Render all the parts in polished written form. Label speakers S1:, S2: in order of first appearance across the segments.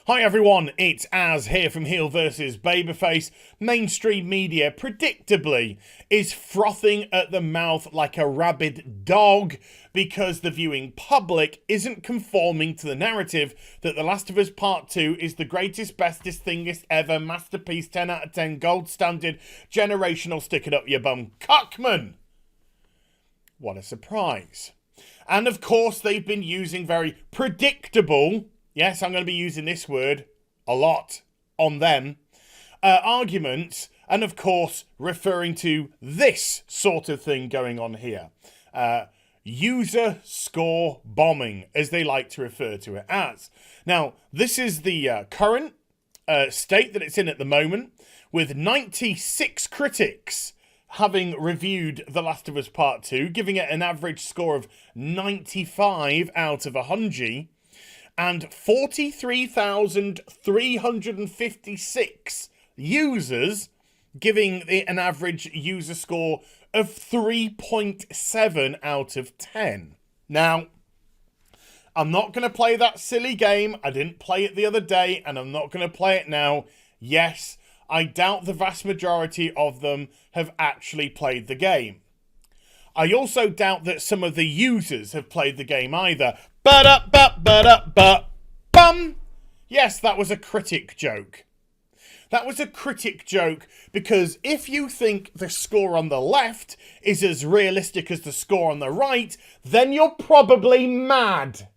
S1: Hi everyone, it's Az here from HeelvsBabyface. Mainstream media, predictably, is frothing at the mouth like a rabid dog because the viewing public isn't conforming to the narrative that The Last of Us Part 2 is the greatest, bestest, thingest ever, masterpiece, 10 out of 10, gold standard, generational stick it up your bum cockman. What a surprise. And of course they've been using very predictable, yes, I'm going to be using this word a lot on them, arguments, and of course referring to this sort of thing going on here. User score bombing, as they like to refer to it as. Now, this is the current state that it's in at the moment, with 96 critics having reviewed The Last of Us Part 2, giving it an average score of 95 out of 100, and 43,356 users giving it an average user score of 3.7 out of 10. Now, I'm not going to play that silly game. I didn't play it the other day, and I'm not going to play it now. Yes, I doubt the vast majority of them have actually played the game. I also doubt that some of the users have played the game either. Bum. Yes, that was a critic joke. That was a critic joke because if you think the score on the left is as realistic as the score on the right, then you're probably mad.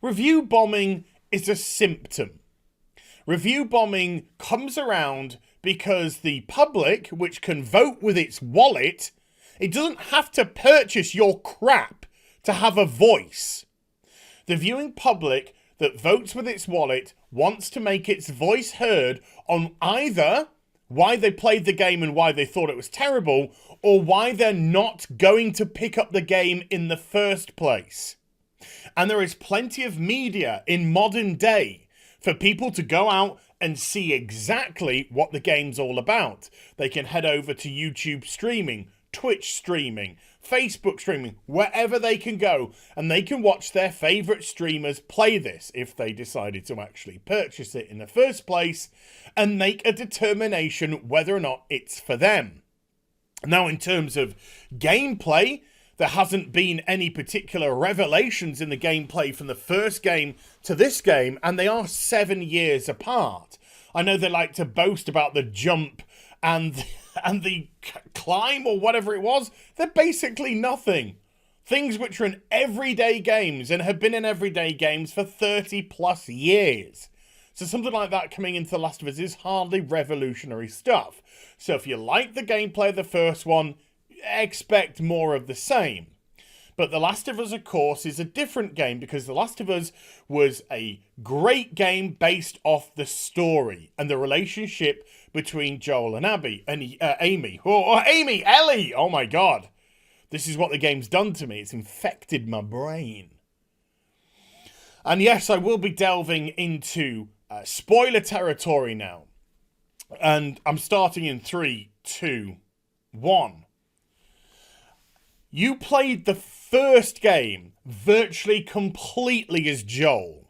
S1: Review bombing is a symptom. Review bombing comes around because the public, which can vote with its wallet, it doesn't have to purchase your crap to have a voice. The viewing public that votes with its wallet wants to make its voice heard on either why they played the game and why they thought it was terrible, or why they're not going to pick up the game in the first place. And there is plenty of media in modern day for people to go out and see exactly what the game's all about. They can head over to YouTube streaming, Twitch streaming, Facebook streaming, wherever they can go, and they can watch their favourite streamers play this if they decided to actually purchase it in the first place, and make a determination whether or not it's for them. Now, in terms of gameplay, there hasn't been any particular revelations in the gameplay from the first game to this game, and they are 7 years apart. I know they like to boast about the jump and the climb or whatever it was. They're basically nothing. Things which are in everyday games and have been in everyday games for 30 plus years. So something like that coming into The Last of Us is hardly revolutionary stuff. So if you like the gameplay of the first one, expect more of the same. But The Last of Us, of course, is a different game because The Last of Us was a great game based off the story and the relationship between Joel and Amy. Ellie! Oh my god. This is what the game's done to me. It's infected my brain. And yes, I will be delving into spoiler territory now. And I'm starting in 3, 2, 1. You played the first game virtually completely as Joel.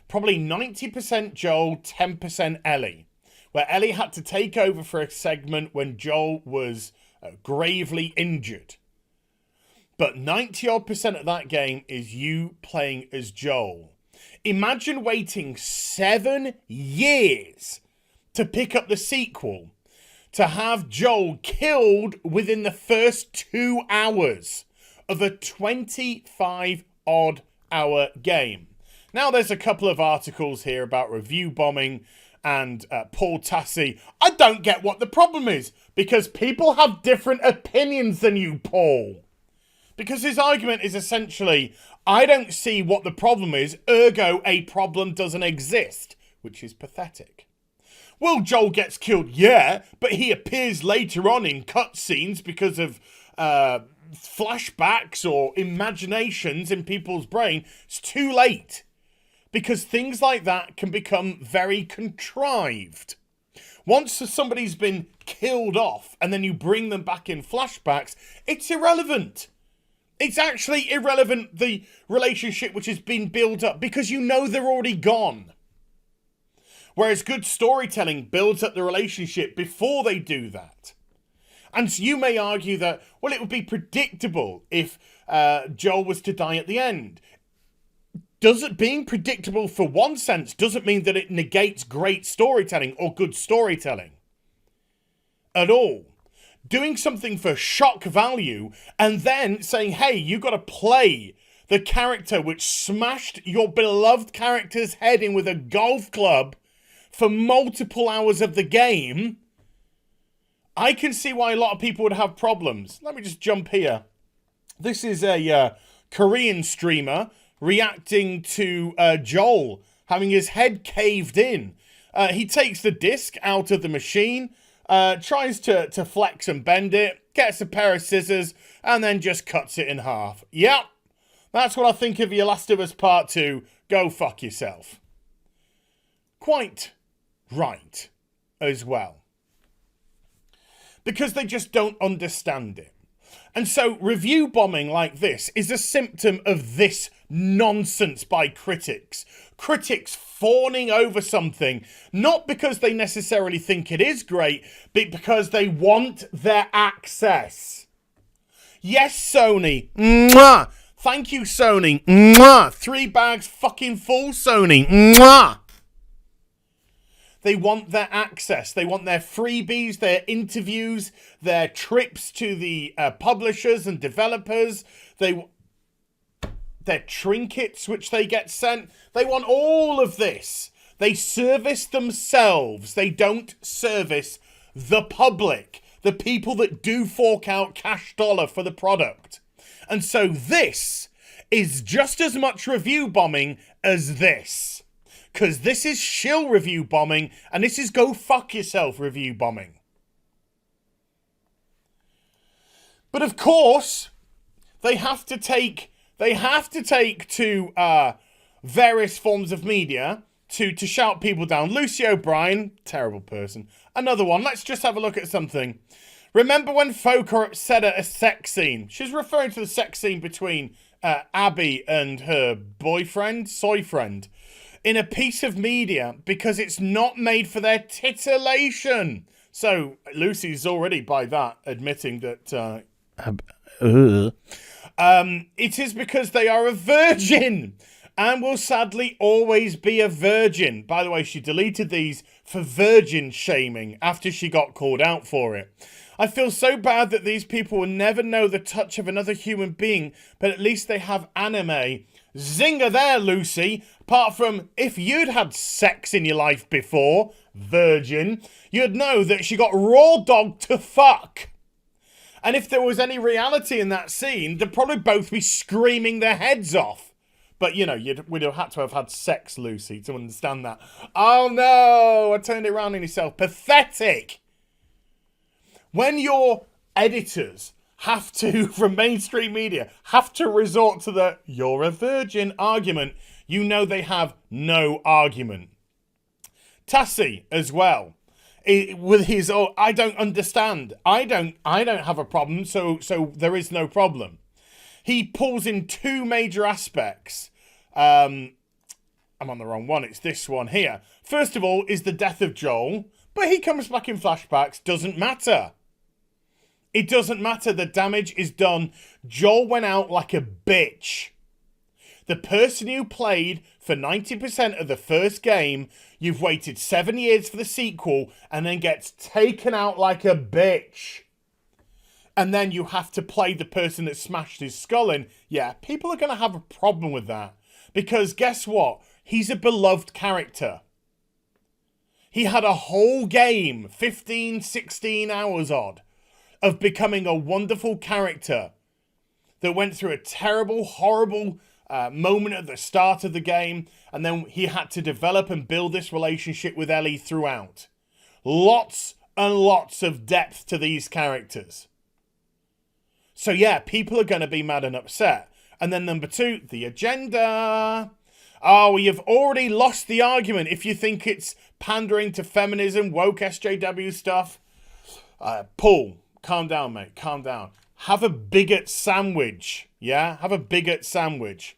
S1: Probably 90% Joel, 10% Ellie. Where Ellie had to take over for a segment when Joel was gravely injured. But 90-odd% of that game is you playing as Joel. Imagine waiting 7 years to pick up the sequel, to have Joel killed within the first 2 hours of a 25-odd hour game. Now, there's a couple of articles here about review bombing and Paul Tassi. I don't get what the problem is, because people have different opinions than you, Paul. Because his argument is essentially, I don't see what the problem is, ergo a problem doesn't exist, which is pathetic. Well, Joel gets killed, yeah, but he appears later on in cutscenes because of flashbacks or imaginations in people's brain. It's too late. Because things like that can become very contrived. Once somebody's been killed off and then you bring them back in flashbacks, it's irrelevant. It's actually irrelevant, the relationship which has been built up, because you know they're already gone. Whereas good storytelling builds up the relationship before they do that. And so you may argue that, well, it would be predictable if Joel was to die at the end. Being predictable for one sense doesn't mean that it negates great storytelling or good storytelling at all. Doing something for shock value and then saying, hey, you got to play the character which smashed your beloved character's head in with a golf club for multiple hours of the game, I can see why a lot of people would have problems. Let me just jump here. This is a Korean streamer reacting to Joel having his head caved in. He takes the disc out of the machine, tries to flex and bend it, gets a pair of scissors, and then just cuts it in half. Yep, that's what I think of your Last of Us Part 2. Go fuck yourself. Quite right as well. Because they just don't understand it. And so review bombing like this is a symptom of this nonsense by critics. Critics fawning over something, not because they necessarily think it is great, but because they want their access. Yes, Sony. Mwah! Thank you, Sony. Mwah! 3 bags fucking full, Sony. Mwah! They want their access. They want their freebies, their interviews, their trips to the publishers and developers. Their trinkets, which they get sent. They want all of this. They service themselves. They don't service the public, the people that do fork out cash dollar for the product. And so this is just as much review bombing as this. Because this is shill review bombing, and this is go fuck yourself review bombing. But of course, they have to take to various forms of media to shout people down. Lucy O'Brien, terrible person. Another one, let's just have a look at something. Remember when folk are upset at a sex scene? She's referring to the sex scene between Abby and her boyfriend, soyfriend, in a piece of media because it's not made for their titillation. So Lucy's already by that admitting that it is because they are a virgin and will sadly always be a virgin. By the way, she deleted these for virgin shaming after she got called out for it. I feel so bad that these people will never know the touch of another human being, but at least they have anime. Zinger there, Lucy. Apart from, if you'd had sex in your life before, virgin, you'd know that she got raw dogged to fuck. And if there was any reality in that scene, they'd probably both be screaming their heads off. But, you know, we'd have had to have had sex, Lucy, to understand that. Oh, no, I turned it around on yourself. Pathetic. When your editors have to, from mainstream media, have to resort to the "you're a virgin" argument, you know they have no argument. Tassie as well, with his "oh, I don't understand, I don't have a problem, so there is no problem." He pulls in 2 major aspects. I'm on the wrong one. It's this one here. First of all is the death of Joel, but he comes back in flashbacks. Doesn't matter. It doesn't matter. The damage is done. Joel went out like a bitch. The person who played for 90% of the first game, you've waited 7 years for the sequel, and then gets taken out like a bitch. And then you have to play the person that smashed his skull in. Yeah, people are going to have a problem with that. Because guess what? He's a beloved character. He had a whole game, 15, 16 hours odd, of becoming a wonderful character that went through a terrible, horrible moment at the start of the game, and then he had to develop and build this relationship with Ellie throughout. Lots and lots of depth to these characters. So yeah, people are going to be mad and upset. And then number 2, the agenda. Oh, you've already lost the argument if you think it's pandering to feminism, woke SJW stuff. Paul. Calm down, mate. Calm down. have a bigot sandwich. Yeah, have a bigot sandwich.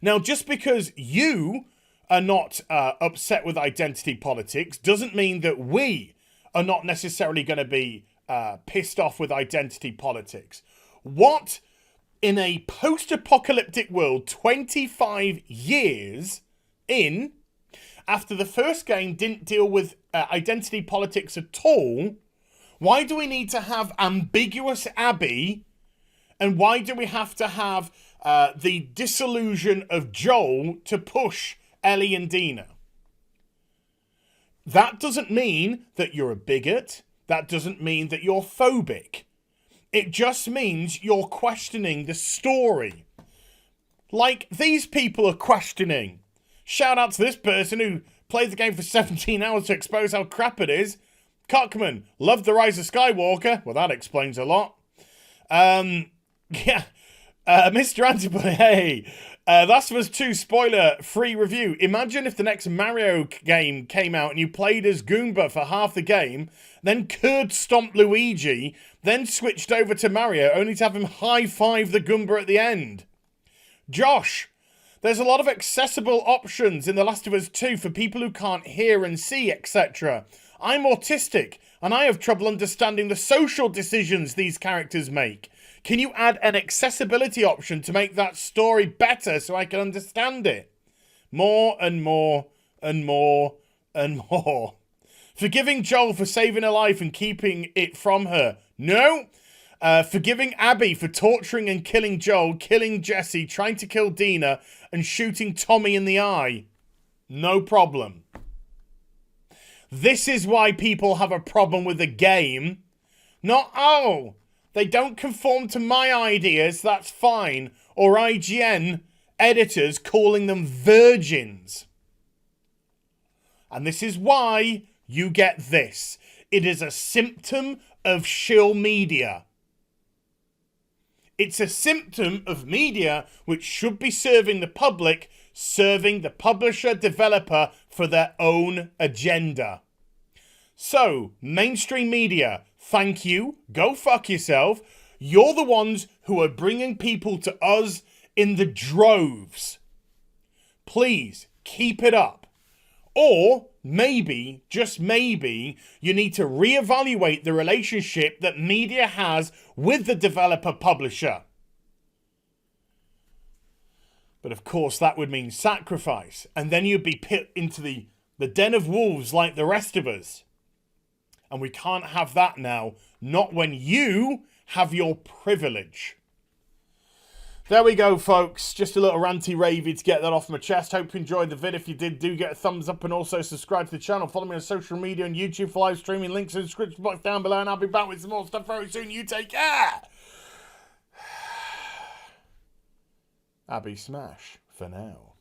S1: Now, just because you are not upset with identity politics doesn't mean that we are not necessarily going to be pissed off with identity politics. What, in a post-apocalyptic world, 25 years in, after the first game didn't deal with identity politics at all, why do we need to have ambiguous Abby? And why do we have to have the disillusion of Joel to push Ellie and Dina? That doesn't mean that you're a bigot. That doesn't mean that you're phobic. It just means you're questioning the story. Like these people are questioning. Shout out to this person who played the game for 17 hours to expose how crap it is. Cockman, loved The Rise of Skywalker. Well, that explains a lot. Yeah. Mr. Antipode, hey. That was 2 spoiler-free review. Imagine if the next Mario game came out and you played as Goomba for half the game, then curd stomped Luigi, then switched over to Mario, only to have him high-five the Goomba at the end. Josh, there's a lot of accessible options in The Last of Us 2 for people who can't hear and see, etc. I'm autistic, and I have trouble understanding the social decisions these characters make. Can you add an accessibility option to make that story better so I can understand it? More and more and more and more. Forgiving Joel for saving her life and keeping it from her. No. Forgiving Abby for torturing and killing Joel, killing Jesse, trying to kill Dina, and shooting Tommy in the eye. No problem. This is why people have a problem with the game. Not, oh, they don't conform to my ideas, that's fine. Or IGN editors calling them virgins. And this is why you get this. It is a symptom of shill media. It's a symptom of media which should be serving the public, serving the publisher, developer for their own agenda. So, mainstream media, thank you. Go fuck yourself. You're the ones who are bringing people to us in the droves. Please, keep it up. Or, maybe, just maybe, you need to reevaluate the relationship that media has with the developer-publisher. But of course, that would mean sacrifice. And then you'd be put into the den of wolves like the rest of us. And we can't have that now. Not when you have your privilege. There we go, folks. Just a little ranty ravey to get that off my chest. Hope you enjoyed the vid. If you did, do get a thumbs up and also subscribe to the channel. Follow me on social media and YouTube for live streaming. Links in the description box down below. And I'll be back with some more stuff very soon. You take care. Abby Smash for now.